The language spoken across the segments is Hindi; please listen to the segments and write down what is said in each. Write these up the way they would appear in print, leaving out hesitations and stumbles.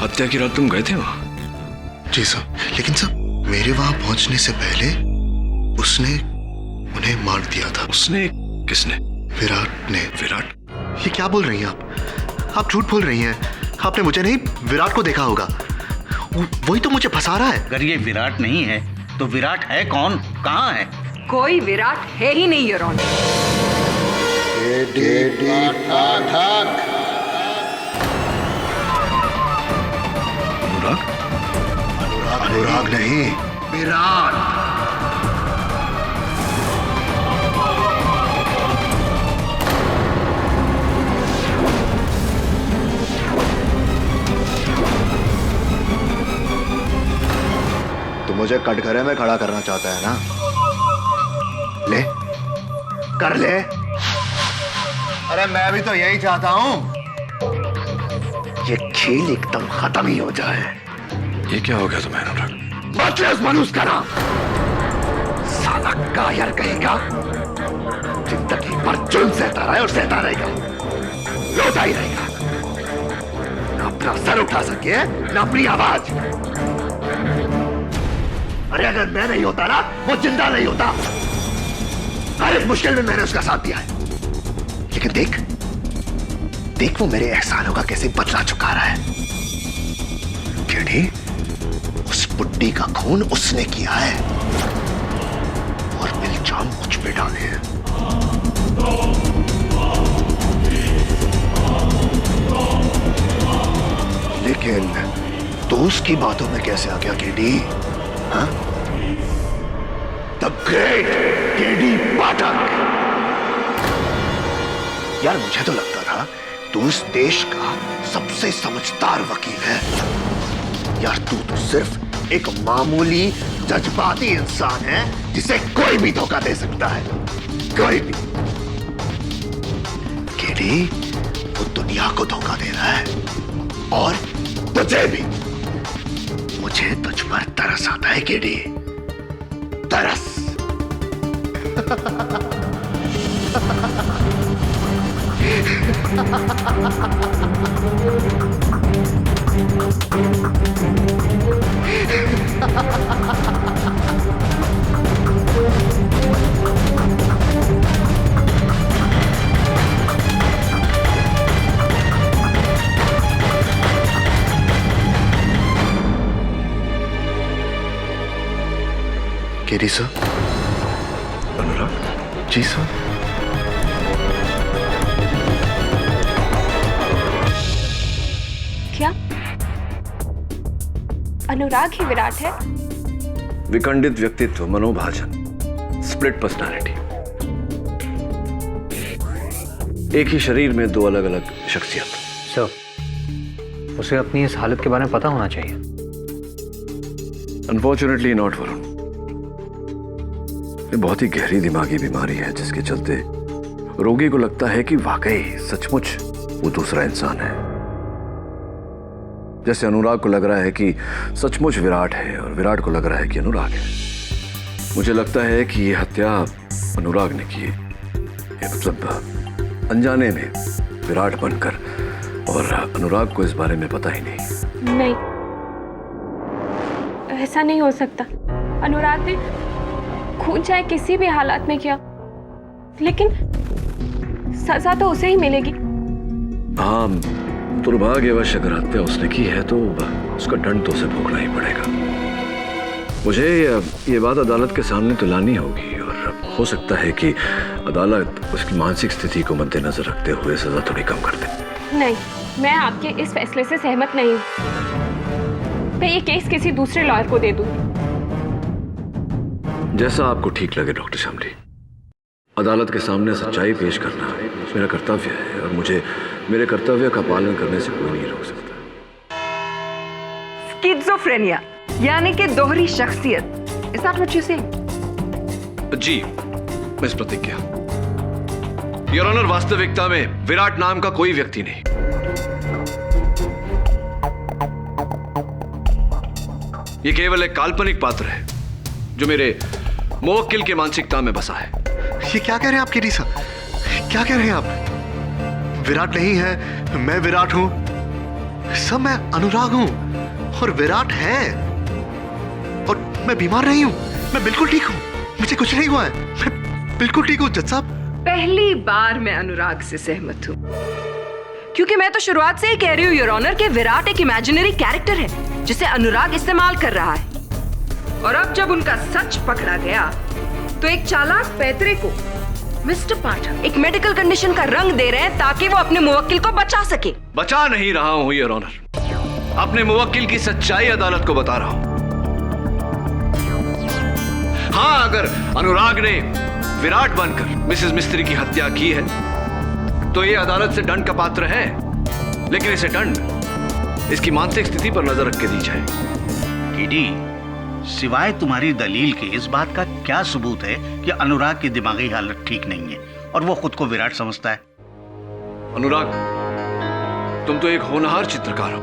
हत्या की रात तुम गए थे वहां? जी सर, लेकिन सर मेरे वहां पहुंचने से पहले उसने उन्हें मार दिया था। उसने? किसने? विराट ने। विराट? ये क्या बोल रही हैं आप झूठ बोल रही हैं। आपने मुझे नहीं, विराट को देखा होगा। वही तो मुझे फंसा रहा है। अगर ये विराट नहीं है तो विराट है कौन? कहाँ है? कोई विराट है ही नहीं योर ऑनर। अनुराग? अनुराग नहीं, विराट। तो मुझे कटघरे में खड़ा करना चाहता है ना? ले, कर ले। अरे मैं भी तो यही चाहता हूं, ये खेल एकदम खत्म ही हो जाए। ये क्या हो गया तुम्हें अनुराग? बदले मनुष्य का नाम। साला कायर कहेगा, जिंदगी भर जुल्म सहता रहे और सहता रहेगा, रोता ही रहेगा। ना अपना सर उठा सके, ना अपनी आवाज। अरे अगर मैं नहीं होता ना, वो जिंदा नहीं होता। हर एक मुश्किल में मैंने उसका साथ दिया है। लेकिन देख देख, वो मेरे एहसानों का कैसे बदला चुका रहा है। केडी, उस बुड्ढी का खून उसने किया है और इल्जाम मुझ पे डाले हैं। लेकिन तो उसकी बातों में कैसे आ गया केडी? हाँ? द ग्रेट केडी पाठक। यार मुझे तो लगता था तू इस देश का सबसे समझदार वकील है। यार तू तो सिर्फ एक मामूली जज्बाती इंसान है जिसे कोई भी धोखा दे सकता है, कोई भी। केडी, वो दुनिया को धोखा दे रहा है और तुझे भी। मुझे तुझ पर तरस आता है केडी, तरस। KD sir. अनुराग? जी सर। क्या अनुराग ही विराट है? विखंडित व्यक्तित्व, मनोभाजन, स्प्लिट पर्सनालिटी। एक ही शरीर में दो अलग अलग शख्सियत। सर, उसे अपनी इस हालत के बारे में पता होना चाहिए। Unfortunately not Varun. ये बहुत ही गहरी दिमागी बीमारी है जिसके चलते रोगी को लगता है कि वाकई सचमुच वो दूसरा इंसान है। जैसे अनुराग को लग रहा है कि सचमुच विराट है और विराट को लग रहा है कि अनुराग है। मुझे लगता है कि ये हत्या अनुराग ने की है, मतलब अनजाने में विराट बनकर, और अनुराग को इस बारे में पता ही नहीं। नहीं, ऐसा नहीं हो सकता। अनुराग ने खून चाहे किसी भी हालात में किया, लेकिन सजा तो उसे ही मिलेगी। हाँ, दुर्भाग्यवश अगर हत्या उसने की है तो उसका दंड तो उसे भोगना ही पड़ेगा। मुझे ये बात अदालत के सामने तो लानी होगी और हो सकता है कि अदालत उसकी मानसिक स्थिति को मद्देनजर रखते हुए सजा थोड़ी कम कर दे। नहीं, मैं आपके इस फैसले से सहमत नहीं हूँ। मैं ये केस किसी दूसरे लॉयर को दे दूंगी। जैसा आपको ठीक लगे डॉक्टर शामली। अदालत के सामने सच्चाई पेश करना मेरा कर्तव्य है और मुझे मेरे कर्तव्य का पालन करने से कोई नहीं रोक सकता। स्किज़ोफ्रेनिया यानी कि दोहरी शख्सियत। Is that what you say? जी मिस प्रतिज्ञा, योर ऑनर, वास्तविकता में विराट नाम का कोई व्यक्ति नहीं। ये केवल एक काल्पनिक पात्र है जो मेरे मुवक्किल की मानसिकता में बसा है। ये क्या कह रहे हैं आप केडी साहब? क्या कह रहे हैं आप? विराट नहीं है, मैं विराट हूं। सब मैं अनुराग हूं और विराट है, और मैं बीमार नहीं हूं, मैं बिल्कुल ठीक हूं, मुझे कुछ नहीं हुआ है, मैं बिल्कुल ठीक हूं जज साहब। पहली बार मैं अनुराग से सहमत हूँ, क्योंकि मैं तो शुरुआत से ही कह रही हूँ योर ऑनर कि विराट एक इमेजिनरी कैरेक्टर है जिसे अनुराग इस्तेमाल कर रहा है। और अब जब उनका सच पकड़ा गया तो एक चालाक पैतरे को मिस्टर पाठक एक मेडिकल कंडीशन का रंग दे रहे हैं ताकि वो अपने मुवक्किल को बचा सके। बचा नहीं रहा हूं योर ऑनर, अपने मुवक्किल की सच्चाई अदालत को बता रहा हूं। हाँ, अगर अनुराग ने विराट बनकर मिसेस मिस्त्री की हत्या की है तो ये अदालत से दंड का पात्र है, लेकिन इसे दंड इसकी मानसिक स्थिति पर नजर रख के दी जाए। केडी, सिवाय तुम्हारी दलील के इस बात का क्या सबूत है कि अनुराग की दिमागी हालत ठीक नहीं है और वो खुद को विराट समझता है? अनुराग, तुम तो एक होनहार चित्रकार हो,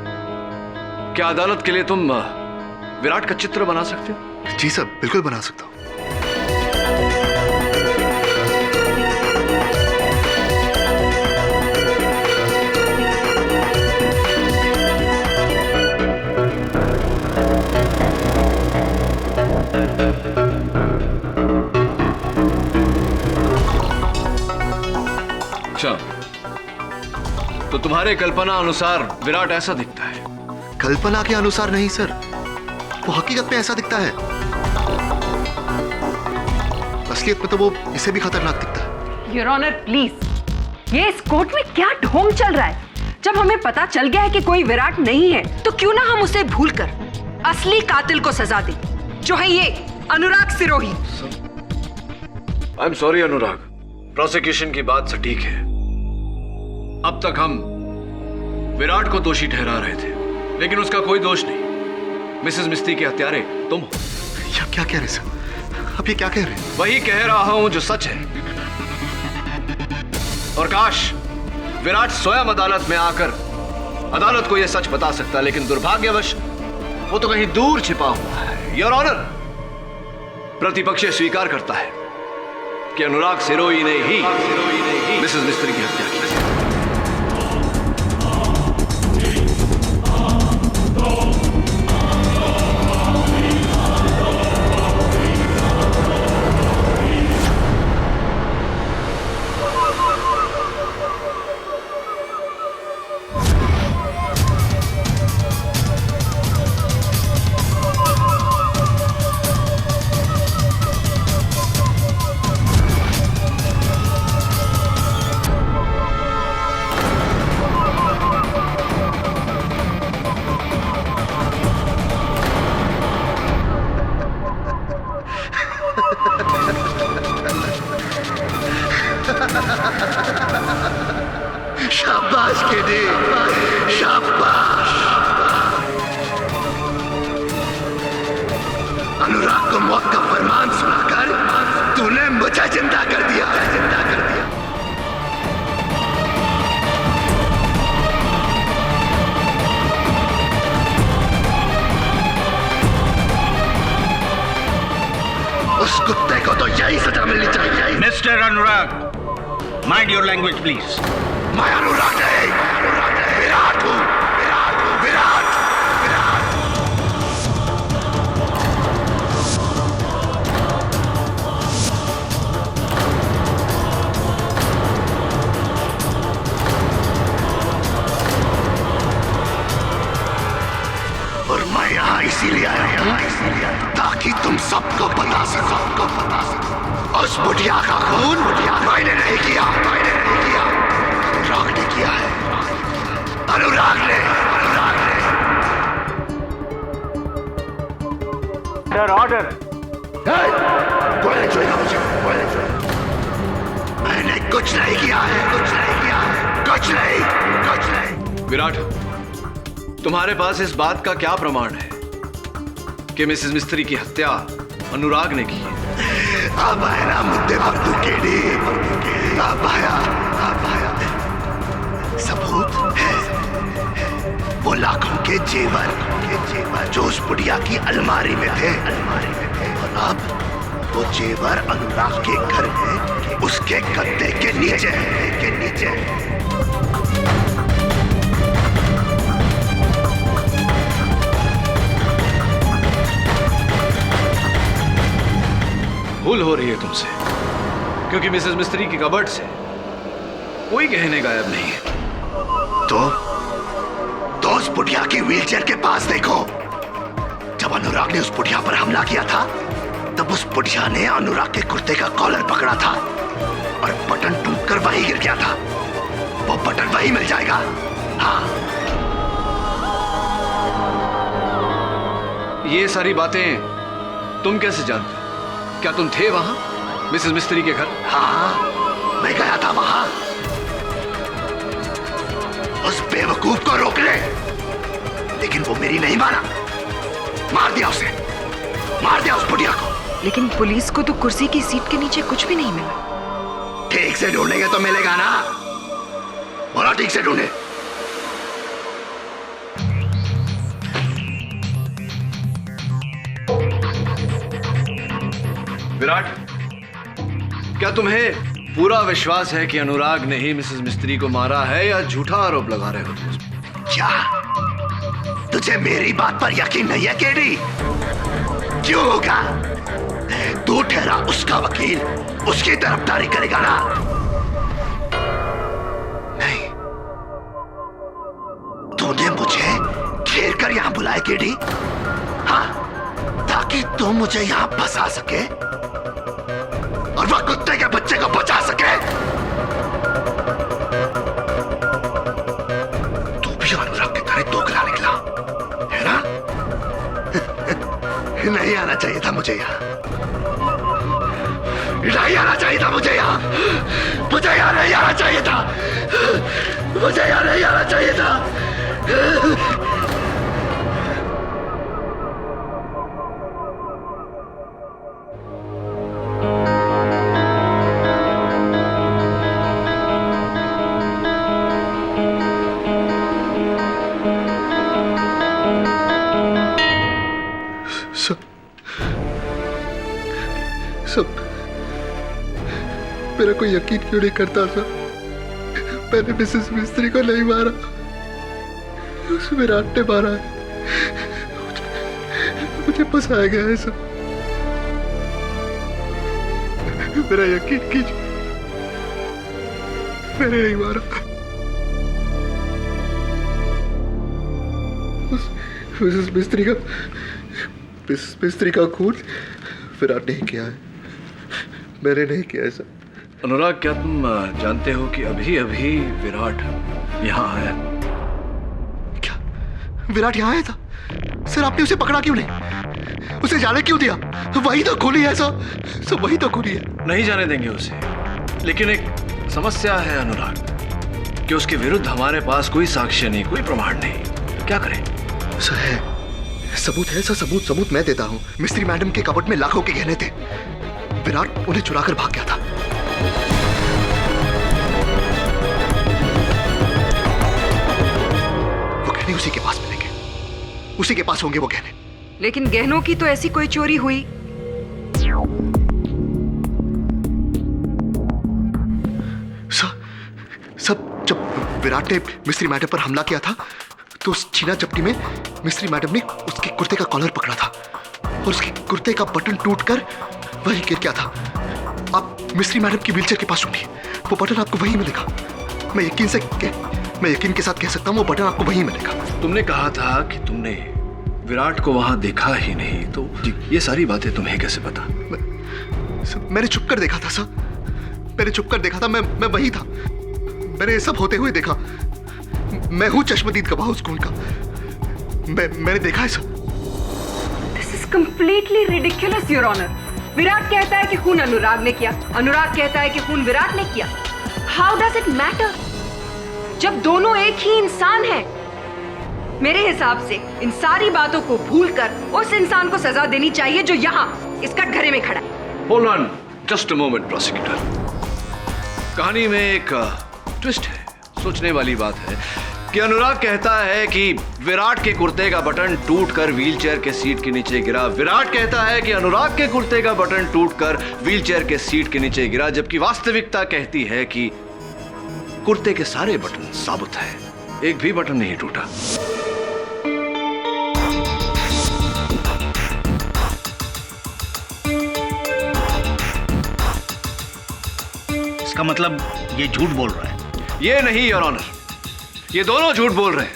क्या अदालत के लिए तुम विराट का चित्र बना सकते हो? जी सर, बिल्कुल बना सकता हूं। अच्छा, तो तुम्हारे कल्पना अनुसार विराट ऐसा दिखता है? कल्पना के अनुसार नहीं सर, वो हकीकत में ऐसा दिखता है। असलियत में तो वो इसे भी खतरनाक दिखता है। योर ऑनर प्लीज, ये इस कोर्ट में क्या ढोंग चल रहा है? जब हमें पता चल गया है कि कोई विराट नहीं है तो क्यों ना हम उसे भूलकर असली कातिल को सजा दें, जो है ये Anurag Sirohi. I am sorry Anurag, prosecution की बात सटीक है। अब तक हम विराट को दोषी ठहरा रहे थे, लेकिन उसका कोई दोष नहीं। मिसेस मिस्त्री के हत्यारे तुम हो। या क्या कह रहे सर? आप ये क्या कह रहे हैं? वही कह रहा हूं जो सच है। और काश विराट स्वयं अदालत में आकर अदालत को यह सच बता सकता, लेकिन दुर्भाग्यवश वो तो कहीं दूर छिपा हुआ है। योर ऑनर, प्रतिपक्ष स्वीकार करता है कि अनुराग सिरोही ने ही मिसेस मिस्त्री की हत्या की। शाबाश केडी, शाबाश। अनुराग को मौत का फरमान सुनाकर तूने मुझे जिंदा कर दिया, जिंदा कर दिया। उस कुत्ते को तो यही सजा मिलनी चाहिए। Mister Anurag, mind your language please. मैं अनुराग नहीं, विराट हूं, विराट। और मैं यहाँ इसीलिए आया हूँ ताकि तुम सबको बता सको, उस बुढ़िया का खून मैंने नहीं किया, अनुराग ने किया है, अनुराग ने। ऑर्डर। कोई नहीं छुएगा मुझे, कोई नहीं छुएगा। मैंने कुछ नहीं किया है, कुछ नहीं। विराट, तुम्हारे पास इस बात का क्या प्रमाण है कि मिसेस मिस्त्री की हत्या अनुराग ने की है? अब आया ना मुद्दे पर तू केडी, अब आया। सबूत है वो लाखों के जेवर जो उस बुढ़िया की अलमारी में थे, और अब वो जेवर अनुराग के घर में उसके गद्दे के नीचे। क्योंकि मिसेस मिस्त्री की कबर्ड से कोई गहने गायब नहीं है। तो उस बुढ़िया की व्हीलचेयर के पास देखो। जब अनुराग ने उस बुढ़िया पर हमला किया था तब उस बुढ़िया ने अनुराग के कुर्ते का कॉलर पकड़ा था और बटन टूटकर वहीं गिर गया था। वो बटन वहीं मिल जाएगा। हाँ, ये सारी बातें तुम कैसे जानते हो? क्या तुम थे वहां मिसेस मिस्त्री के घर? हाँ, मैं गया था वहां उस बेवकूफ को रोकने, लेकिन वो मेरी नहीं माना। मार दिया उसे, मार दिया उस बुढ़िया को। लेकिन पुलिस को तो कुर्सी की सीट के नीचे कुछ भी नहीं मिला। ठीक से ढूंढेंगे तो मिलेगा ना। बोला ठीक से ढूंढे। विराट, क्या तुम्हें पूरा विश्वास है कि अनुराग ने ही मिसेस मिस्त्री को मारा है या झूठा आरोप लगा रहे हो तुम? क्या तुझे मेरी बात पर यकीन नहीं है केडी? क्यों होगा? तू ठहरा उसका वकील, उसकी तरफदारी करेगा ना? नहीं, तूने मुझे घेर कर यहां बुलाया केडी, हाँ, ताकि तू मुझे यहां फंसा सके और वह कुत्ते के बच्चे को बचा सके। तू भी अनुराग की तरह दोगला निकला है ना? नहीं आना चाहिए था मुझे यहां, नहीं आना चाहिए था मुझे यहां, मुझे यहां नहीं आना चाहिए था, मुझे यहां नहीं आना चाहिए था। सब मेरा कोई यकीन क्यों नहीं करता था? मैंने मिसेस मिस्त्री को नहीं मारा, उस विराट ने मारा है। मुझे फंसाया गया है सब। मेरा यकीन कीजिए, मैंने नहीं मारा। मिसेस मिस्त्री का खून विराट नहीं किया है, मैंने नहीं किया ऐसा। अनुराग, क्या तुम जानते हो कि अभी अभी विराट यहाँ आया? क्या विराट यहाँ आया था? सर, आपने उसे पकड़ा क्यों नहीं? उसे जाने क्यों दिया? वही तो खूनी है सर, वही तो खूनी है। नहीं जाने देंगे उसे, लेकिन एक समस्या है अनुराग कि उसके विरुद्ध हमारे पास कोई साक्ष्य नहीं, कोई प्रमाण नहीं। क्या करें? सर, है सबूत है सर, सबूत मैं देता हूँ। मिस्त्री मैडम के कबर्ड में लाखों के गहने थे, विराट उन्हें चुराकर भाग गया था। वो गहने उसी के पास मिलेंगे, उसी के पास होंगे वो गहने। लेकिन गहनों की तो ऐसी कोई चोरी हुई? सब जब विराट ने मिस्त्री मैडम पर हमला किया था तो उस छीना चपटी में मिस्त्री मैडम ने उसके कुर्ते का कॉलर पकड़ा था और उसके कुर्ते का बटन टूटकर वहीं गिर गया था। आप मिस्त्री मैडम की व्हीलचेयर के पास ढूंढिए, वो बटन आपको वहीं मिलेगा। मैं यकीन के साथ कह सकता हूँ, वो बटन आपको वहीं मिलेगा। तुमने कहा था कि तुमने विराट को वहां देखा ही नहीं, तो ये सारी बातें तुम्हें कैसे पता? मैंने छुप कर देखा था सर, मैंने छुप कर देखा था। मैं वही था, मैंने सब होते हुए देखा। मैं हूं चश्मदीद गवाह उस खून का, मैंने देखा है sir. This is completely ridiculous, Your Honor. Virat कहता है कि खून अनुराग ने किया, अनुराग कहता है कि खून विराट ने किया। How does it matter? जब दोनों एक ही इंसान हैं। मेरे हिसाब से इन सारी बातों को भूलकर उस इंसान को सजा देनी चाहिए जो यहाँ इस कटघरे में खड़ा है। Hold on, just a moment, prosecutor. कहानी में एक ट्विस्ट है, सोचने वाली बात है कि अनुराग कहता है कि विराट के कुर्ते का बटन टूटकर व्हीलचेयर के सीट के नीचे गिरा। विराट कहता है कि अनुराग के कुर्ते का बटन टूटकर व्हीलचेयर के सीट के नीचे गिरा, जबकि वास्तविकता कहती है कि कुर्ते के सारे बटन साबुत हैं, एक भी बटन नहीं टूटा। इसका मतलब ये झूठ बोल रहा है। ये नहीं योर ऑनर, ये दोनों झूठ बोल रहे हैं।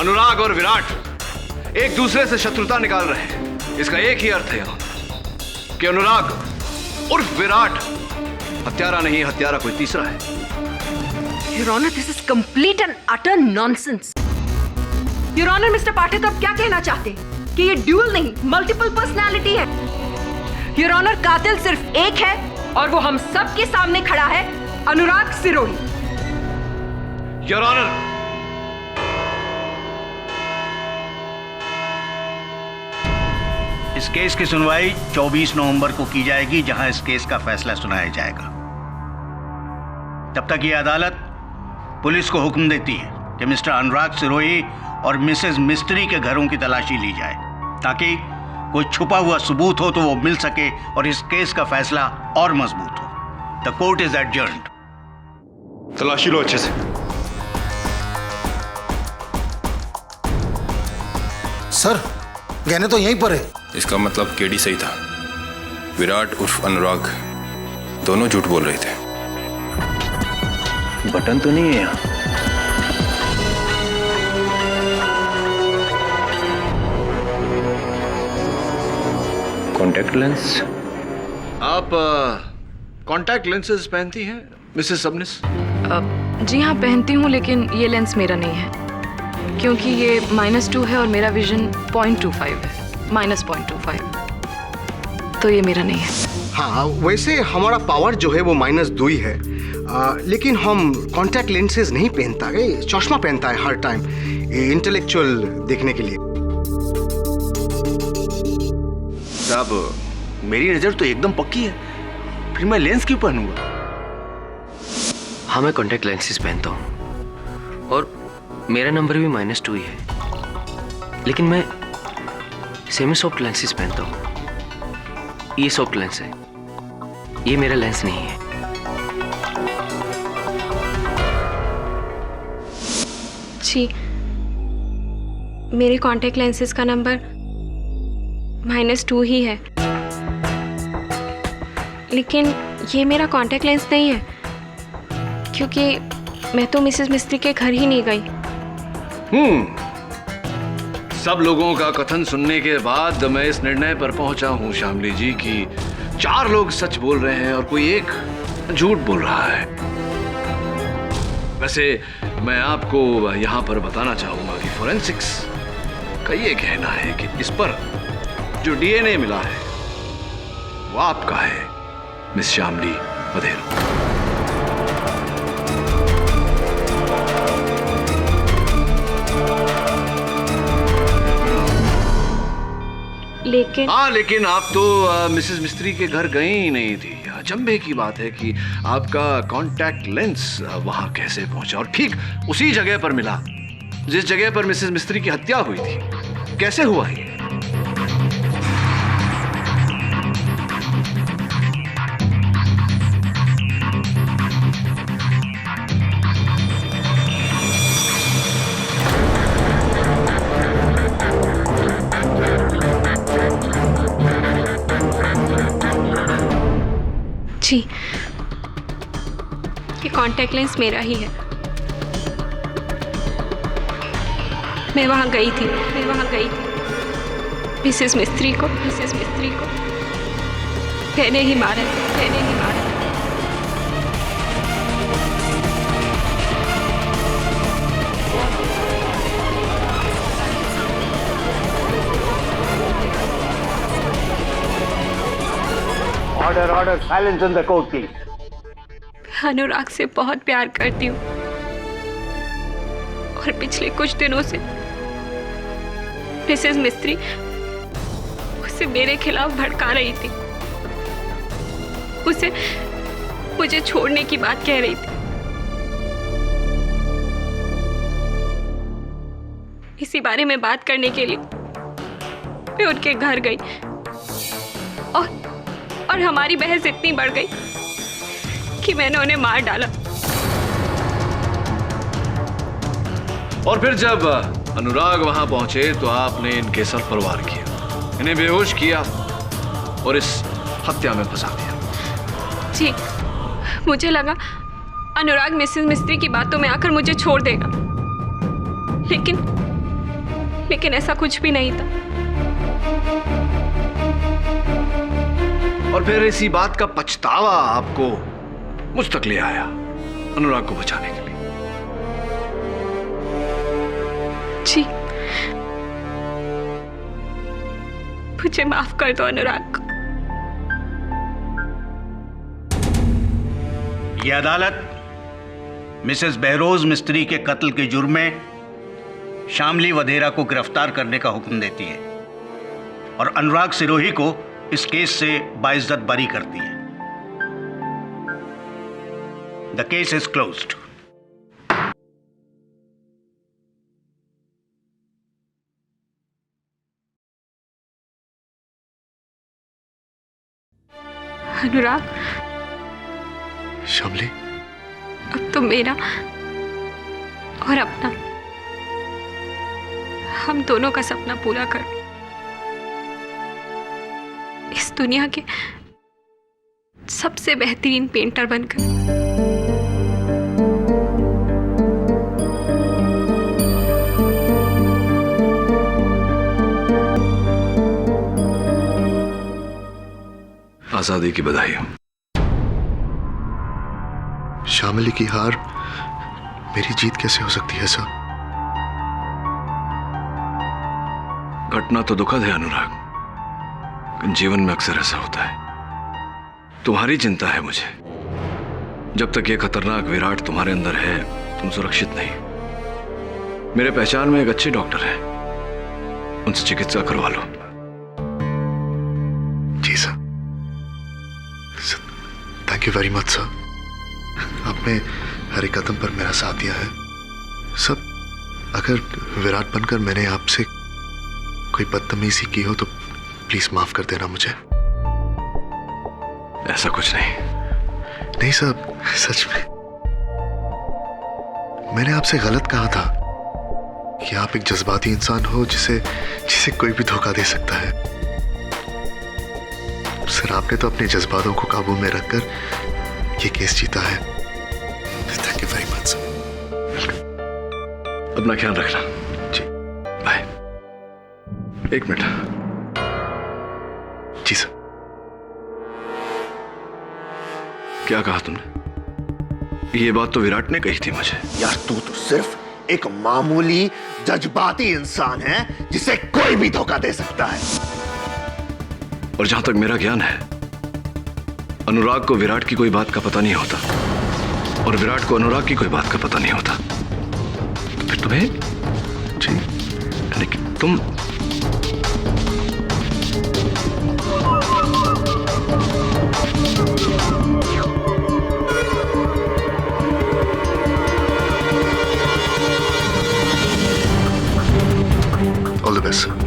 अनुराग और विराट एक दूसरे से शत्रुता निकाल रहे हैं। इसका एक ही अर्थ है योर ऑनर कि अनुराग उर्फ विराट हत्यारा नहीं, हत्यारा कोई तीसरा है। Your Honor, this is complete and utter nonsense. Your Honor, Mr. पाठक अब क्या कहना चाहते हैं कि ये ड्यूअल नहीं, मल्टीपल पर्सनालिटी है। Your Honor, कातिल सिर्फ एक है और वो हम सब के सामने खड़ा है, अनुराग सिरोही। योर ऑनर, इस केस की सुनवाई 24 नवंबर को की जाएगी, जहां इस केस का फैसला सुनाया जाएगा। तब तक ये अदालत पुलिस को हुक्म देती है कि मिस्टर अनुराग सिरोही और मिसेस मिस्त्री के घरों की तलाशी ली जाए, ताकि कोई छुपा हुआ सबूत हो तो वो मिल सके और इस केस का फैसला और मजबूत हो। The court is adjourned. तलाशी लो अच्छे से। सर, गहने तो यहीं पर है। इसका मतलब केडी सही था। विराट उर्फ अनुराग दोनों झूठ बोल रहे थे। बटन तो नहीं है यहाँ। Contact lens. आप कॉन्टैक्ट लेंसेज पहनती हैं मिसेस सबनिस? जी हाँ, पहनती हूँ, लेकिन ये लेंस मेरा नहीं है क्योंकि ये -2 है और मेरा विजन 0.25 है, -0.25, तो ये मेरा नहीं है। हाँ, वैसे हमारा पावर जो है वो -2 ही है, लेकिन हम कॉन्टैक्ट लेंसेज नहीं पहनता है, चश्मा पहनता है हर टाइम, इंटेलेक्चुअल देखने के लिए। साहब, मेरी नजर तो एकदम पक्की है, फिर मैं लेंस क्यों पहनूंगा? हाँ, मैं कॉन्टैक्ट लेंसेज पहनता हूँ और मेरा नंबर भी -2 ही है, लेकिन मैं सेमी सॉफ्ट लेंसेज पहनता हूँ। ये सॉफ्ट लेंस है, ये मेरा लेंस नहीं है। जी, मेरे कॉन्टैक्ट लेंसेज का नंबर -2 ही है, लेकिन ये मेरा कॉन्टैक्ट लेंस नहीं है क्योंकि मैं तो मिसेस मिस्त्री के घर ही नहीं गई। सब लोगों का कथन सुनने के बाद मैं इस निर्णय पर पहुंचा हूं श्यामली जी कि 4 लोग सच बोल रहे हैं और कोई एक झूठ बोल रहा है। वैसे मैं आपको यहां पर बताना चाहूंगा कि फोरेंसिक्स का ये कहना है कि इस पर जो डीएनए मिला है वो आपका है, मिस श्यामली बधेरू। लेकिन आप तो मिसेस मिस्त्री के घर गई ही नहीं थी। अचंभे की बात है कि आपका कॉन्टैक्ट लेंस वहां कैसे पहुंचा और ठीक उसी जगह पर मिला जिस जगह पर मिसेस मिस्त्री की हत्या हुई थी। कैसे हुआ ये? जी, ये कॉन्टैक्ट लेंस मेरा ही है। मैं वहाँ गई थी मिसेस मिस्त्री को मैंने ही मारा। Order, silence in the court please. Anurag से बहुत प्यार करती हूँ और पिछले कुछ दिनों से मिसेस मिस्त्री उसे मेरे खिलाफ भड़का रही थी, उसे मुझे छोड़ने की बात कह रही थी। इसी बारे में बात करने के लिए मैं उनके घर गई और हमारी बहस इतनी बढ़ गई कि मैंने उन्हें मार डाला। और फिर जब अनुराग वहां पहुंचे तो आपने इनके सर पर वार किया, इन्हें बेहोश किया और इस हत्या में फंसा दिया। जी, मुझे लगा अनुराग मिसेस मिस्त्री की बातों में आकर मुझे छोड़ देगा, लेकिन ऐसा कुछ भी नहीं था। और फिर इसी बात का पछतावा आपको मुझ तक ले आया अनुराग को बचाने के लिए। जी, मुझे माफ कर दो अनुराग। यह अदालत मिसेस बहरोज मिस्त्री के कत्ल के जुर्म में शामली वधेरा को गिरफ्तार करने का हुक्म देती है और अनुराग सिरोही को इस केस से बाइज्जत बरी करती है। The case is closed. Anurag, Shamli, अब तो मेरा और अपना, हम दोनों का सपना पूरा कर। इस दुनिया के सबसे बेहतरीन पेंटर बनकर। आजादी की बधाई हो। शामली की हार मेरी जीत कैसे हो सकती है सर? घटना तो दुखद है अनुराग, जीवन में अक्सर ऐसा होता है। तुम्हारी चिंता है मुझे। जब तक ये खतरनाक विराट तुम्हारे अंदर है, तुम सुरक्षित नहीं। मेरे पहचान में एक अच्छे डॉक्टर है, उनसे चिकित्सा करवा लो। जी sir, thank you very much sir. आपने हर एक कदम पर मेरा साथ दिया है। सब अगर विराट बनकर मैंने आपसे कोई बदतमीजी की हो तो प्लीज माफ कर देना मुझे। ऐसा कुछ नहीं। नहीं साहब, सच में मैंने आपसे गलत कहा था कि आप एक जज्बाती इंसान हो जिसे कोई भी धोखा दे सकता है। सर, आपने तो अपने जज्बातों को काबू में रखकर ये केस जीता है। Thank you very much sir. अपना ख्याल रखना। जी, बाय। एक मिनट। जी सर। क्या कहा तुमने? ये बात तो विराट ने कही थी मुझे। यार, तू तो सिर्फ एक मामूली जज्बाती इंसान है जिसे कोई भी धोखा दे सकता है। और जहां तक मेरा ज्ञान है, अनुराग को विराट की कोई बात का पता नहीं होता और विराट को अनुराग की कोई बात का पता नहीं होता। तो फिर तुम्हें जी, लेकिन तुम ऑल द बेस्ट।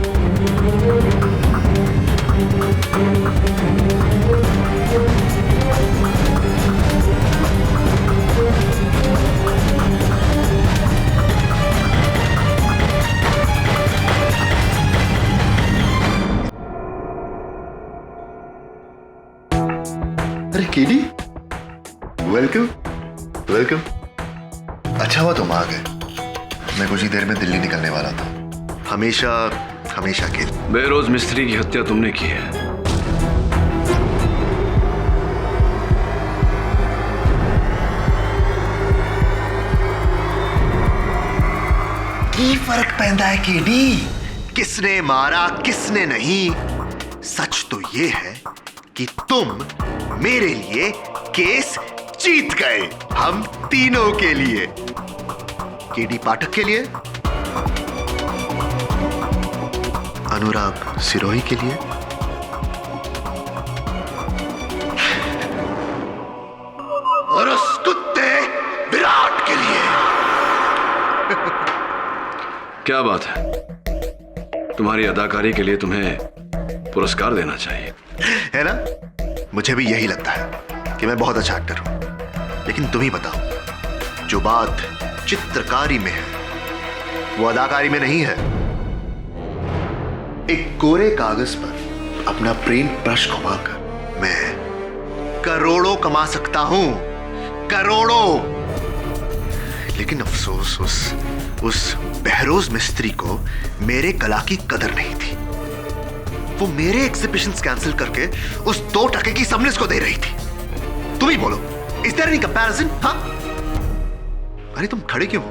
अरे केडी, वेलकम वेलकम। अच्छा हुआ तुम आ गए, मैं कुछ ही देर में दिल्ली निकलने वाला था। हमेशा हमेशा के बहरोज मिस्त्री की हत्या तुमने की है। की फर्क पैदा है केडी, किसने मारा किसने नहीं। सच तो ये है कि तुम मेरे लिए केस जीत गए, हम तीनों के लिए। केडी पाठक के लिए, अनुराग सिरोही के लिए और उस कुत्ते विराट के लिए। क्या बात है, तुम्हारी अदाकारी के लिए तुम्हें पुरस्कार देना चाहिए, है ना? मुझे भी यही लगता है कि मैं बहुत अच्छा एक्टर हूं। लेकिन तुम ही बताओ, जो बात चित्रकारी में है वो अदाकारी में नहीं है। एक कोरे कागज पर अपना प्रेम ब्रश घुमाकर मैं करोड़ों कमा सकता हूं, करोड़ों। लेकिन अफसोस उस बहरोज मिस्त्री को मेरे कला की कदर नहीं थी। वो मेरे एग्जीबिशंस कैंसिल करके उस 2 टके की सबनिस को दे रही थी। तुम ही बोलो, इज देयर एनी कंपैरिजन? हाँ? अरे तुम खड़े क्यों?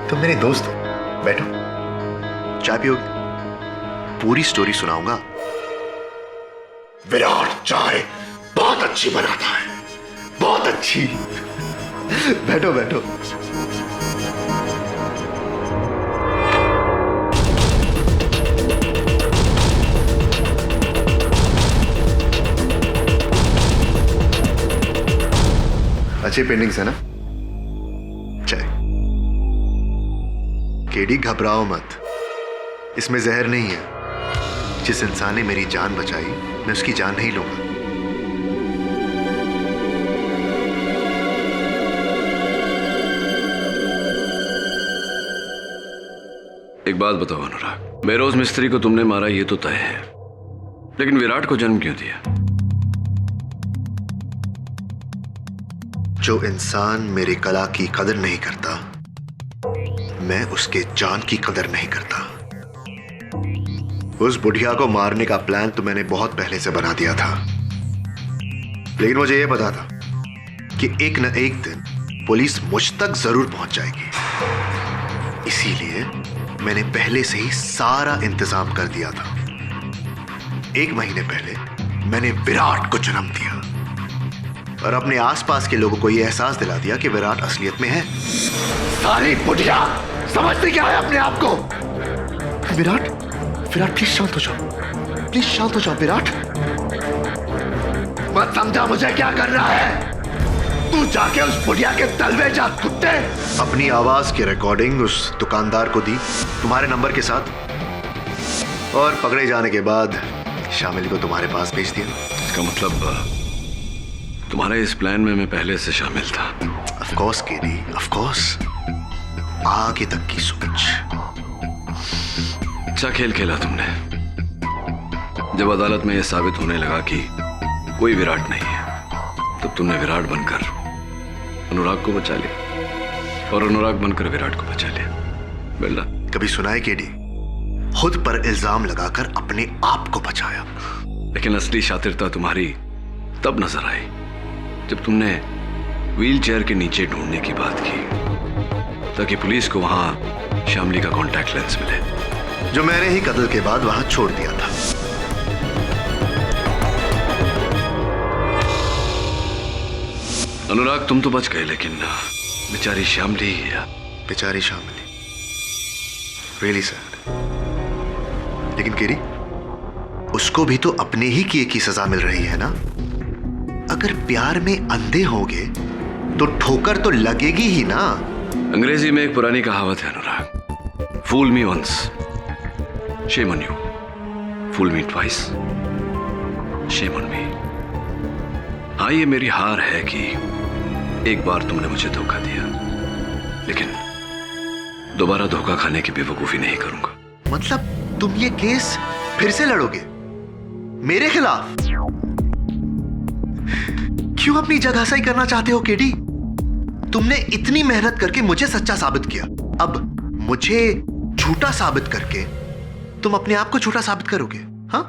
तुम मेरे दोस्त हो, बैठो, चाय पियोगे? पूरी स्टोरी सुनाऊंगा। विराट चाय बहुत अच्छी बनाता है, बहुत अच्छी। बैठो बैठो। अच्छी पेंटिंग्स है ना? चाय। केडी घबराओ मत, इसमें जहर नहीं है। जिस इंसान ने मेरी जान बचाई, मैं उसकी जान नहीं लूंगा। एक बात बताओ अनुराग, बहरोज मिस्त्री को तुमने मारा ये तो तय है, लेकिन विराट को जन्म क्यों दिया? जो इंसान मेरी कला की कदर नहीं करता, मैं उसके जान की कदर नहीं करता। उस बुढ़िया को मारने का प्लान तो मैंने बहुत पहले से बना दिया था, लेकिन मुझे यह पता था कि एक न एक दिन पुलिस मुझ तक जरूर पहुंच जाएगी। इसीलिए मैंने पहले से ही सारा इंतजाम कर दिया था। 1 महीने पहले मैंने विराट को जन्म दिया और अपने आसपास के लोगों को यह एहसास दिला दिया कि विराट असलियत में है। सारी बुढ़िया समझते क्या है अपने आप को? विराट, विराट प्लीज शांत हो जाओ, प्लीज शांत हो जाओ। विराट मत समझा मुझे क्या कर रहा है। तू जाके उस बुढ़िया के तलवे जा कुत्ते। अपनी आवाज की रिकॉर्डिंग उस दुकानदार को दी तुम्हारे नंबर के साथ, और पकड़े जाने के बाद शामिल को तुम्हारे पास भेज दिया। इसका मतलब तुम्हारे इस प्लान में मैं पहले से शामिल था। Of course KD, of course. आगे तक की सोच। अच्छा खेल खेला तुमने। जब अदालत में यह साबित होने लगा कि कोई विराट नहीं है, तब तुमने विराट बनकर अनुराग को बचा लिया और अनुराग बनकर विराट को बचा लिया। बेल्ला, कभी सुना है केडी? खुद पर इल्जाम लगाकर अपने आप को बचाया। लेकिन असली शातिरता तुम्हारी तब नजर आई जब तुमने व्हील चेयर के नीचे ढूंढने की बात की, ताकि पुलिस को वहां शामली का कॉन्टैक्ट लेंस मिले, जो मैंने ही कत्ल के बाद वहां छोड़ दिया था। अनुराग तुम तो बच गए, लेकिन बेचारी शामली। बेचारी शामली, रियली सैड। लेकिन केरी, उसको भी तो अपने ही किए की सजा मिल रही है ना। अगर प्यार में अंधे होंगे तो ठोकर तो लगेगी ही ना। अंग्रेजी में एक पुरानी कहावत है Anurag, fool me once, shame on you, fool me twice, shame on me. हाँ, ये मेरी हार है कि एक बार तुमने मुझे धोखा दिया, लेकिन दोबारा धोखा खाने की बेवकूफी नहीं करूंगा। मतलब तुम ये केस फिर से लड़ोगे मेरे खिलाफ? क्यों अपनी जगहसाई करना चाहते हो केडी? तुमने इतनी मेहनत करके मुझे सच्चा साबित किया, अब मुझे झूठा साबित करके तुम अपने आप को झूठा साबित करोगे? हाँ?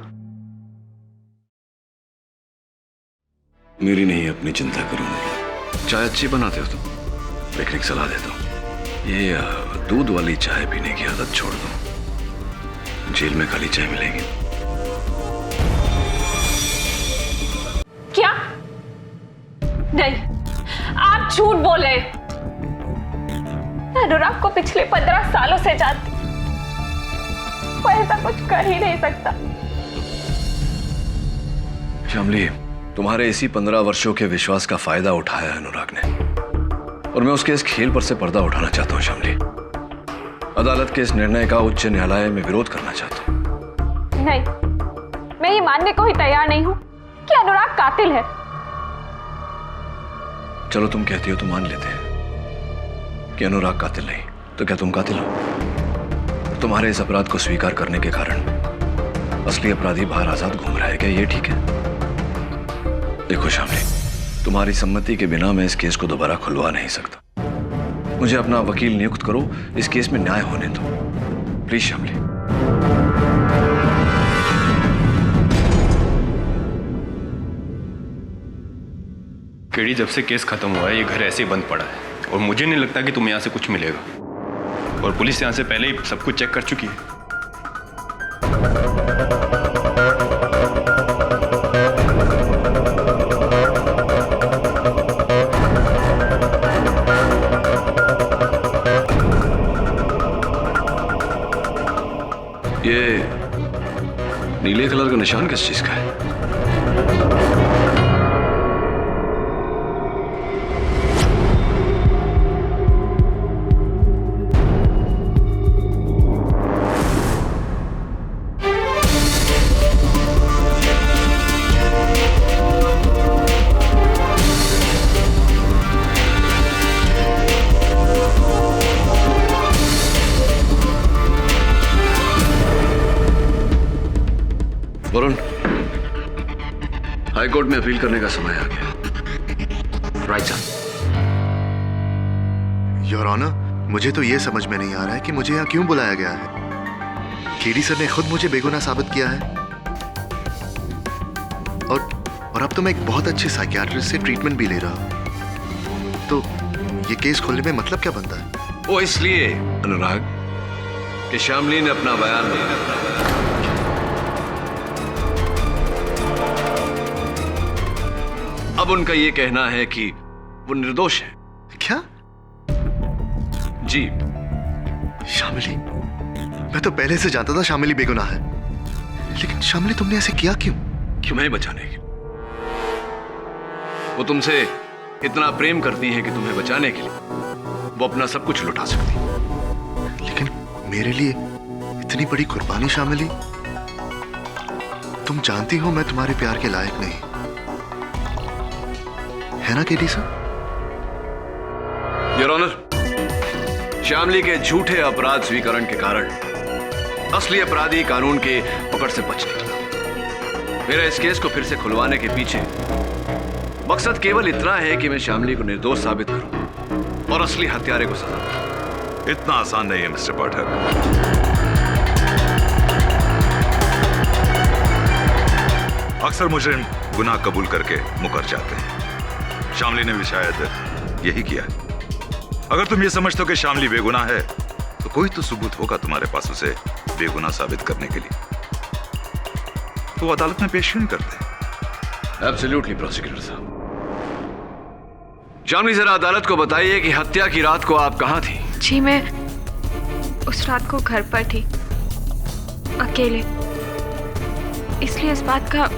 मेरी नहीं, अपनी चिंता करूंगा। चाय अच्छी बनाते हो तुम, लेकिन एक सलाह देता हूं, ये दूध वाली चाय पीने की आदत छोड़ दो। जेल में खाली चाय मिलेगी। क्या? नहीं, आप झूठ बोल रहे। अनुराग को पिछले 15 सालों से जानती, वो ऐसा कुछ कर ही नहीं सकता। शामली, तुम्हारे इसी 15 वर्षों के विश्वास का फायदा उठाया है अनुराग ने, और मैं उसके इस खेल पर से पर्दा उठाना चाहता हूं। शामली, अदालत के इस निर्णय का उच्च न्यायालय में विरोध करना चाहता हूं। नहीं, मैं ये मानने को ही तैयार नहीं हूं कि अनुराग कातिल है। चलो, तुम कहती हो तो मान लेते हैं कि अनुराग कातिल नहीं, तो क्या तुम कातिल हो? तुम्हारे इस अपराध को स्वीकार करने के कारण असली अपराधी बाहर आजाद घूम रहा है, क्या ये ठीक है? देखो शामली, तुम्हारी सम्मति के बिना मैं इस केस को दोबारा खुलवा नहीं सकता। मुझे अपना वकील नियुक्त करो, इस केस में न्याय होने दो। प्लीज शामली। केडी, जब से केस खत्म हुआ है ये घर ऐसे ही बंद पड़ा है और मुझे नहीं लगता कि तुम्हें यहाँ से कुछ मिलेगा। और पुलिस यहाँ से पहले ही सब कुछ चेक कर चुकी है। ये नीले कलर का निशान किस चीज का है? वरुण, हाईकोर्ट में अपील करने का समय आ गया। Right sir. योर ऑनर, मुझे तो यह समझ में नहीं आ रहा है कि मुझे यहाँ क्यों बुलाया गया है। केडी सर ने खुद मुझे बेगुनाह साबित किया है और अब तो मैं एक बहुत अच्छे साइकियाट्रिस्ट से ट्रीटमेंट भी ले रहा हूं। तो ये केस खोलने में मतलब क्या बनता है? वो इसलिए अनुराग कि शामली ने अपना बयान दिया। अब उनका ये कहना है कि वो निर्दोष है। क्या? जी। शामली? मैं तो पहले से जानता था शामली बेगुनाह है, लेकिन शामली तुमने ऐसे किया क्यों? तुम्हें बचाने के लिए। वो तुमसे इतना प्रेम करती है कि तुम्हें बचाने के लिए वो अपना सब कुछ लुटा सकती है। लेकिन मेरे लिए इतनी बड़ी कुर्बानी शामली, तुम जानती हो मैं तुम्हारे प्यार के लायक नहीं, है ना KD sir? Your honour, Shamli के झूठे अपराध स्वीकरण के कारण असली अपराधी कानून के पकड़ से बच निकला। मेरा इस केस को फिर से खुलवाने के पीछे मकसद केवल इतना है कि मैं शामली को निर्दोष साबित करूं और असली हत्यारे को सजा दूं। इतना आसान नहीं है मिस्टर पाठक। अक्सर मुजरिम गुनाह कबूल करके मुकर जाते हैं। शामली ने भी शायद यही किया है। अगर तुम ये समझते हो कि शामली बेगुनाह है तो कोई तो सबूत होगा तुम्हारे पास उसे बेगुनाह साबित करने के लिए। तो वो अदालत में पेश क्यों नहीं करते? एब्सोल्युटली प्रोसिक्यूटर साहब। शामली, जरा अदालत को बताइए कि हत्या की रात को आप कहां थी? जी, मैं उस रात को घर पर थी, अकेले। इसलिए इस बात का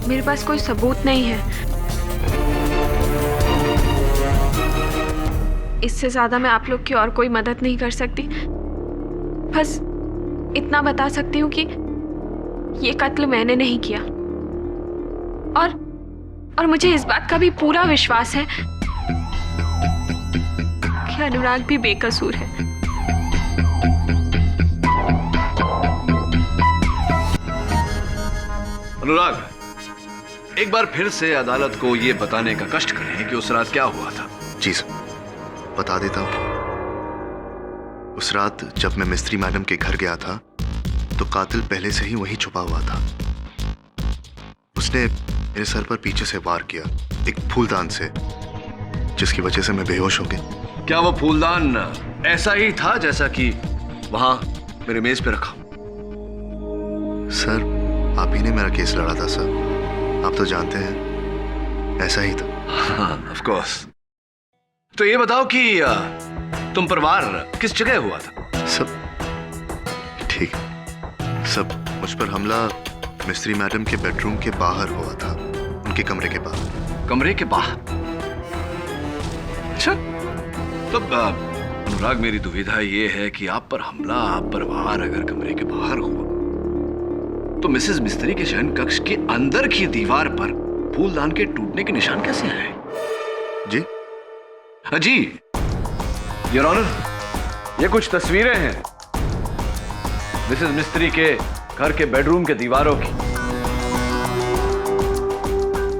मेरे पास कोई सबूत नहीं है। इससे ज्यादा मैं आप लोग की और कोई मदद नहीं कर सकती। बस इतना बता सकती हूँ कि ये कत्ल मैंने नहीं किया और मुझे इस बात का भी पूरा विश्वास है कि अनुराग भी बेकसूर है। अनुराग, एक बार फिर से अदालत को यह बताने का कष्ट करें कि उस रात क्या हुआ था। जी सर, बता देता हूं। उस रात जब मैं मिस्त्री मैडम के घर गया था तो कातिल पहले से ही वहीं छुपा हुआ था। उसने मेरे सर पर पीछे से वार किया, एक फूलदान से, जिसकी वजह से मैं बेहोश हो गया। क्या वो फूलदान ऐसा ही था जैसा कि वहां मेरे मेज पे रखा? सर, आप ही ने मेरा केस लड़ा था सर, आप तो जानते हैं, ऐसा ही था। हाँ, ऑफ कोर्स। तो ये बताओ कि तुम पर वार किस जगह हुआ था? सब ठीक, सब मुझ पर हमला मिस्त्री मैडम के बेडरूम के बाहर हुआ था, उनके कमरे के बाहर। कमरे के बाहर? अच्छा, तब अनुराग, मेरी दुविधा ये है कि आप पर हमला, आप पर वार अगर कमरे के बाहर हुआ तो मिसेस मिस्त्री के शयन कक्ष के अंदर की दीवार पर फूलदान के टूटने के निशान कैसे आए? जी जी, योर ऑनर, ये कुछ तस्वीरें हैं मिसेस मिस्त्री के घर के बेडरूम के दीवारों की,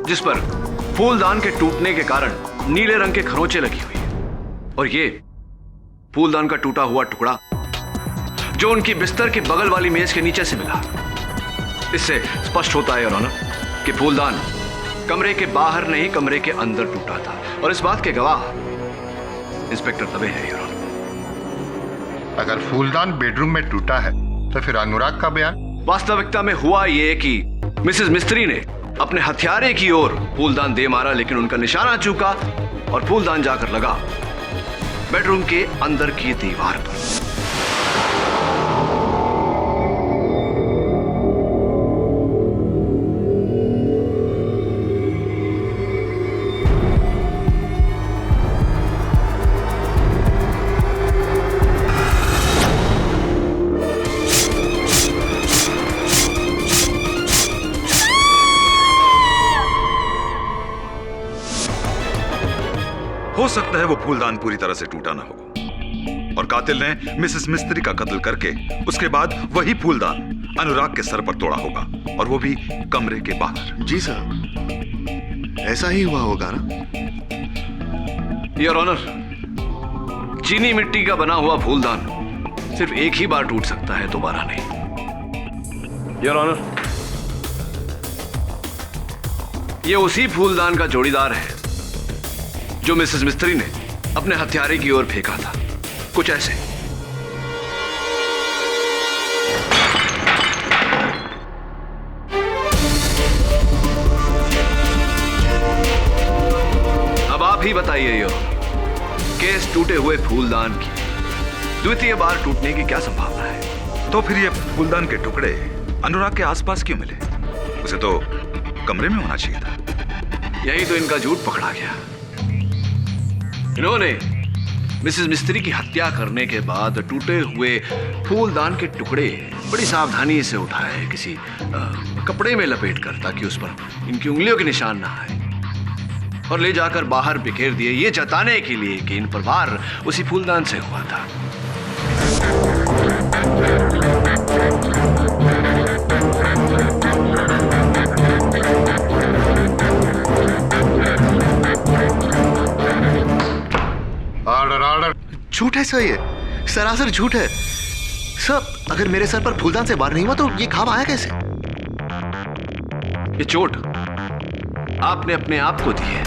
जिस पर फूलदान के टूटने के कारण नीले रंग के खरोंचे लगी हुई है, और ये फूलदान का टूटा हुआ टुकड़ा जो उनकी बिस्तर की बगल वाली मेज के नीचे से मिला। इससे स्पष्ट होता है योर ऑनर कि फूलदान कमरे के बाहर नहीं कमरे के अंदर टूटा था, और इस बात के गवाह इंस्पेक्टर दवे है योर ऑनर। अगर फूलदान बेडरूम में टूटा है तो फिर अनुराग का बयान? वास्तविकता में हुआ ये कि मिसेस मिस्त्री ने अपने हथियारे की ओर फूलदान दे मारा, लेकिन उनका निशाना चूका और फूलदान जाकर लगा बेडरूम के अंदर की दीवार पर। हो सकता है वो फूलदान पूरी तरह से टूटा ना हो और कातिल ने मिसेस मिस्त्री का कत्ल करके उसके बाद वही फूलदान अनुराग के सर पर तोड़ा होगा, और वो भी कमरे के बाहर। जी साहब, ऐसा ही हुआ होगा ना? योर ऑनर, चीनी मिट्टी का बना हुआ फूलदान सिर्फ एक ही बार टूट सकता है, दोबारा नहीं। योर ऑनर, ये उसी फूलदान का जोड़ीदार है जो मिसेस मिस्त्री ने अपने हथियारे की ओर फेंका था, कुछ ऐसे। अब आप ही बताइए यो, केस टूटे हुए फूलदान की द्वितीय बार टूटने की क्या संभावना है? तो फिर ये फूलदान के टुकड़े अनुराग के आसपास क्यों मिले? उसे तो कमरे में होना चाहिए था। यही तो इनका झूठ पकड़ा गया। इन्होंने मिसेस मिस्त्री की हत्या करने के बाद टूटे हुए फूलदान के टुकड़े बड़ी सावधानी से उठाए, किसी कपड़े में लपेट कर, ताकि उस पर इनकी उंगलियों के निशान ना आए, और ले जाकर बाहर बिखेर दिए, ये जताने के लिए कि इन पर वार उसी फूलदान से हुआ था। Order order. झूठ है सर, ये सरासर झूठ है सर। अगर मेरे सर पर फूलदान से वार नहीं हुआ तो ये घाव आया कैसे? ये चोट आपने अपने आप को दी है।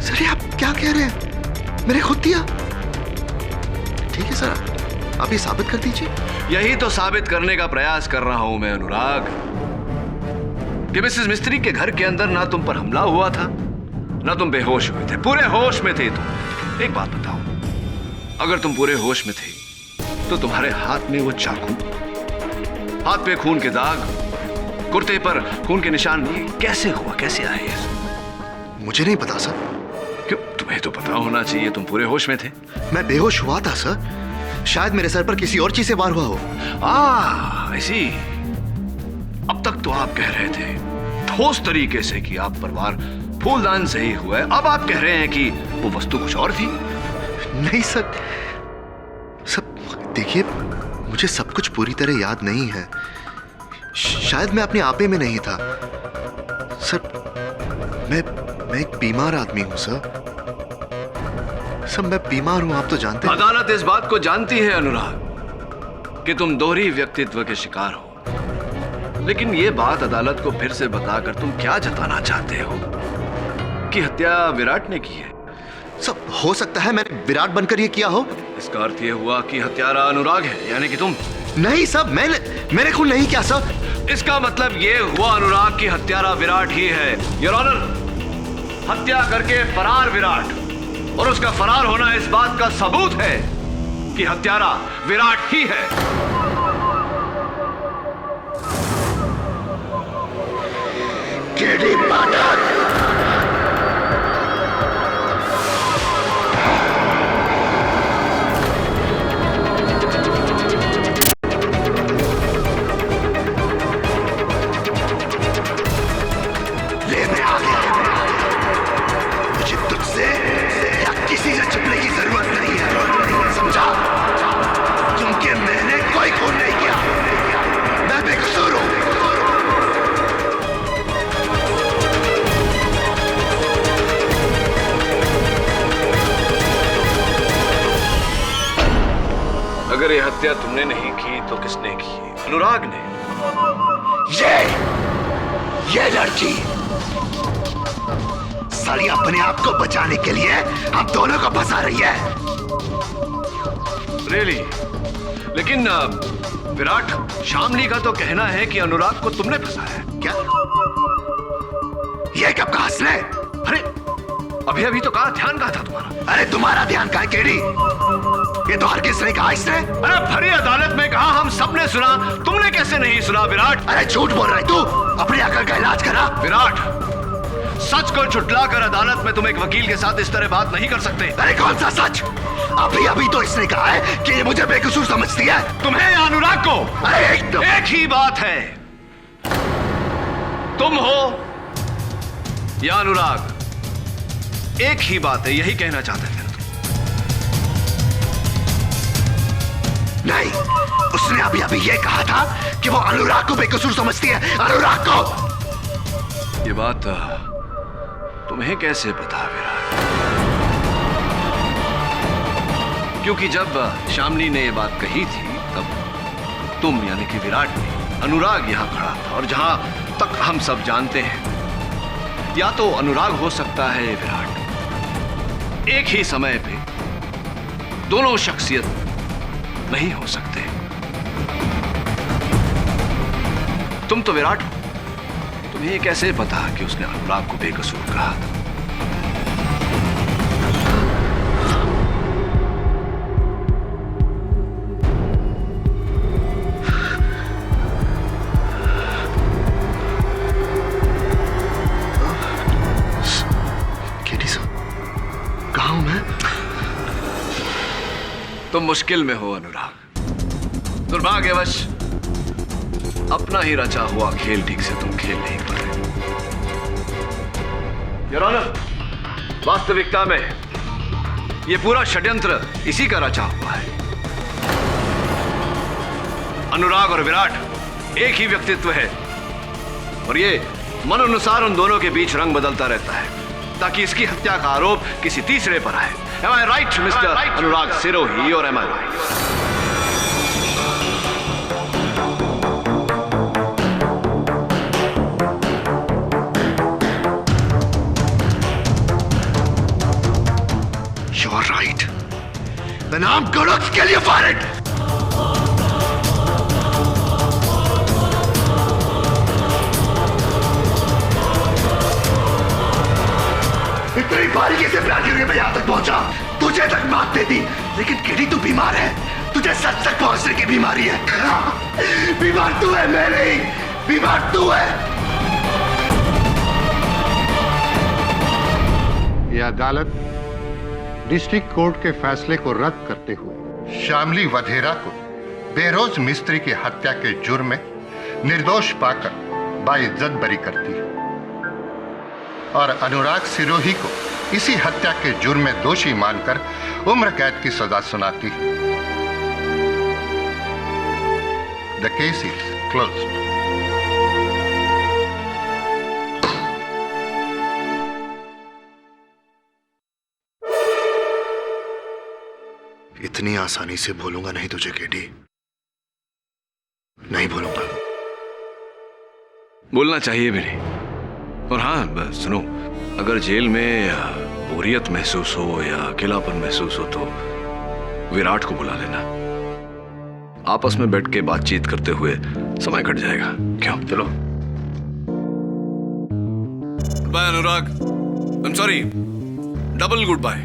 सर ये आप क्या कह रहे हैं? मैंने खुद दिया। ठीक है सर, आप ये साबित कर दीजिए। यही तो साबित करने का प्रयास कर रहा हूं मैं अनुराग, कि मिसेस मिस्त्री के घर के अंदर ना तुम पर हमला हुआ था, ना तुम बेहोश हुए थे, पूरे होश में थे तुम। एक बात बताओ, अगर तुम पूरे होश में थे तो तुम्हारे हाथ में वो चाकू, हाथ पे खून के दाग, कुर्ते पर खून के निशान कैसे हुआ, कैसे आए? मुझे नहीं पता सर। क्यों? तुम्हें तो पता होना चाहिए, तुम पूरे होश में थे। मैं बेहोश हुआ था सर, शायद मेरे सर पर किसी और चीज से वार हुआ हो। ऐसी। अब तक तो आप कह रहे थे ठोस तरीके से कि आप पर वार फूलदान से ही हुआ है, अब आप कह रहे हैं कि वो वस्तु कुछ और थी। नहीं सर, सब देखिए, मुझे सब कुछ पूरी तरह याद नहीं है। शायद मैं अपने आपे में नहीं था सर। मैं एक बीमार आदमी हूं सर। मैं बीमार हूं, आप तो जानते हैं। अदालत इस बात को जानती है अनुराग कि तुम दोहरी व्यक्तित्व के शिकार हो, लेकिन ये बात अदालत को फिर से बताकर तुम क्या जताना चाहते हो कि हत्या विराट ने की है? सब हो सकता है मैंने विराट बनकर ये किया हो। इसका अर्थ ये हुआ कि हत्यारा अनुराग है, यानी कि तुम। नहीं सब, मैंने खून नहीं किया सब। इसका मतलब ये हुआ अनुराग की हत्यारा विराट ही है। योर ऑनर, हत्या करके फरार विराट, और उसका फरार होना इस बात का सबूत है कि हत्यारा विराट ही है। केडी पाठक, अगर ये हत्या तुमने नहीं की तो किसने की? अनुराग ने। ये लड़की साली अपने आप को बचाने के लिए हम दोनों को फंसा रही है। रियली? लेकिन विराट, शामली का तो कहना है कि अनुराग को तुमने फंसाया है। क्या? ये कब कहा इसने? अरे अभी अभी तो कहा, ध्यान कहा था तुम्हारा। अरे तुम्हारा ध्यान कहाँ है केडी? ये तो हर किसने कहा इसने? अरे भरी अदालत में कहा, हम सबने सुना, तुमने कैसे नहीं सुना विराट? अरे झूठ बोल रहा है तू, अपनी अकल का इलाज करा। विराट, सच को झुटलाकर अदालत में तुम एक वकील के साथ इस तरह बात नहीं कर सकते। अरे कौन सा सच? अभी अभी तो इसने कहा है कि ये मुझे बेकसूर समझती है। तुम्हें या अनुराग को? अरे एक ही बात है, तुम हो या अनुराग, एक ही बात है, यही कहना चाहते थे। नहीं, उसने अभी अभी ये कहा था कि वो अनुराग को बेकसूर समझती है। अनुराग को। ये बात तुम्हें कैसे पता विराट? क्योंकि जब शामली ने ये बात कही थी तब तुम यानी कि विराट ने, अनुराग यहां खड़ा था, और जहां तक हम सब जानते हैं, या तो अनुराग हो सकता है विराट। एक ही समय पे दोनों शख्सियत नहीं हो सकते। तुम तो विराट हो, तुम्हें ये कैसे पता कि उसने अनुराग को बेकसूर कहा था? केडी सर, कहाँ हूं मैं? तुम मुश्किल में हो अनुराग। दुर्भाग्यवश अपना ही रचा हुआ खेल ठीक से तुम खेल नहीं पाए। योर ऑनर, वास्तविकता में यह पूरा षड्यंत्र इसी का रचा हुआ है। अनुराग और विराट एक ही व्यक्तित्व है, और ये मन अनुसार उन दोनों के बीच रंग बदलता रहता है ताकि इसकी हत्या का आरोप किसी तीसरे पर आए। Am I right, Mr. अनुराग सिरोही, और am I right? You're right. Then I'm gonna kill you for it. इतनी बारीकी से प्लान करके मैं यहां तक पहुंचा, तुझे तक बात दे दी, लेकिन केडी तू बीमार है, तुझे सच तक पहुंचने की बीमारी है। बीमार तू है, मैं नहीं, बीमार तू है। यह अदालत डिस्ट्रिक्ट कोर्ट के फैसले को रद्द करते हुए शामली वधेरा को बेरोज मिस्त्री की हत्या के जुर्म में निर्दोष पाकर बाइज्जत बरी करती है और अनुराग सिरोही को इसी हत्या के जुर्म में दोषी मानकर उम्र कैद की सजा सुनाती है। The case is closed. इतनी आसानी से भूलूंगा नहीं तुझे केडी, नहीं भूलूंगा। बोलना चाहिए भी नहीं। और हाँ सुनो, अगर जेल में बोरियत महसूस हो या अकेलापन महसूस हो तो विराट को बुला लेना। आपस में बैठ के बातचीत करते हुए समय कट जाएगा। क्यों? चलो। Bye Anurag, I am sorry, double good bye.